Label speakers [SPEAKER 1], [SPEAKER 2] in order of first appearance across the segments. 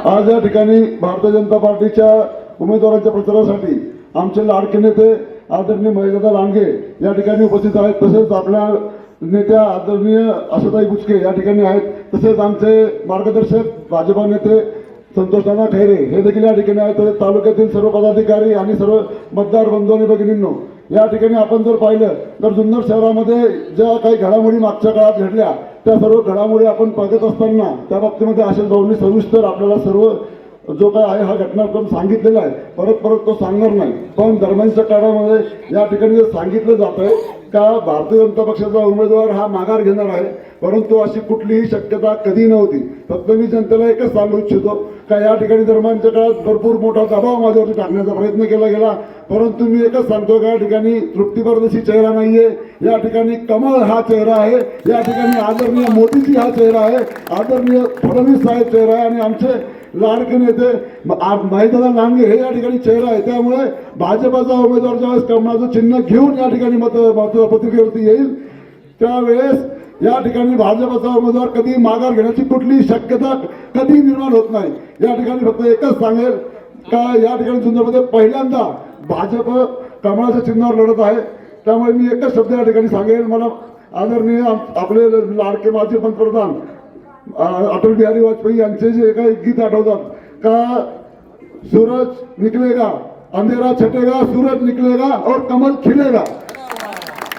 [SPEAKER 1] आज या ठिकाणी भारतीय जनता पार्टीच्या उमेदवारांच्या प्रचारासाठी आमचे लाडके नेते आदरणीय महेशदादा लांडगे या ठिकाणी उपस्थित आहेत। तसेच आपल्या नेत्या आदरणीय आशाताई बुचके या ठिकाणी आहेत। तसेच आमचे मार्गदर्शक भाजपा नेते संतोषदादा खैरे हे देखील या ठिकाणी आहेत। तसेच तालुक्यातील सर्व पदाधिकारी आणि सर्व मतदार बंधू आणि भगिनींनो, या ठिकाणी आपण जर पाहिलं तर जुन्नर शहरामध्ये ज्या काही घडामोडी मागच्या काळात घडल्या त्या सर्व घडामोडी आपण बघत असताना त्या बाबतीमध्ये आशिष भाऊंनी सविस्तर आपल्याला सर्व जो काय आहे हा घटनाक्रम सांगितलेला आहे। परत तो सांगणार नाही, पण दरम्यानच्या काळामध्ये या ठिकाणी सांगितलं जात आहे का भारतीय जनता पक्षाचा उमेदवार हा माघार घेणार आहे, परंतु अशी कुठलीही शक्यता कधी नव्हती। फक्त मी जनतेला एकच सांगू इच्छितो का या ठिकाणी दरम्यानच्या काळात भरपूर मोठा दबाव माझ्यावरती टाकण्याचा प्रयत्न केला गेला, परंतु मी एकच सांगतो का या ठिकाणी तृप्तीपरदेशी चेहरा नाहीये, या ठिकाणी कमळ हा चेहरा आहे, या ठिकाणी आदरणीय मोदीजी हा चेहरा आहे, आदरणीय फडणवीस साहेब चेहरा आहे आणि आमचे लाडके नेते महेशदादा लांडगे हे या ठिकाणी चेहरा आहे। त्यामुळे भाजपाचा उमेदवार ज्यावेळेस कमळाचं चिन्ह घेऊन या ठिकाणी मतपत्रिकेवरती येईल त्यावेळेस या ठिकाणी भाजपचा उमेदवार कधी माघार घेण्याची कुठलीही शक्यता कधी निर्माण होत नाही। या ठिकाणी फक्त एकच सांगेल का या ठिकाणी जुन्नरमध्ये पहिल्यांदा भाजप कमळाच्या चिन्हावर लढत आहे। त्यामुळे मी एकच शब्द या ठिकाणी सांगेल, मला आदरणीय आपले लाडके माजी पंतप्रधान अटल बिहारी वाजपेयी यांचे जे काही गीत आठवतात का सूरज निकलेगा अंधेरा छटेगा सूरज निकलेगा और कमल खिलेगा।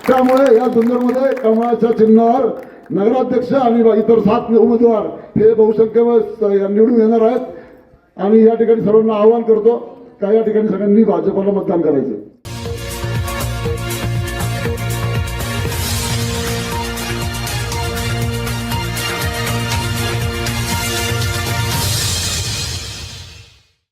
[SPEAKER 1] त्यामुळे या जुन्नरमध्ये कमळाच्या चिन्हावर नगराध्यक्ष आणि इतर 7 उमेदवार हे बहुसंख्य निवडून येणार आहेत आणि या ठिकाणी सर्वांना आवाहन करतो का या ठिकाणी सगळ्यांनी भाजपला मतदान करायचं।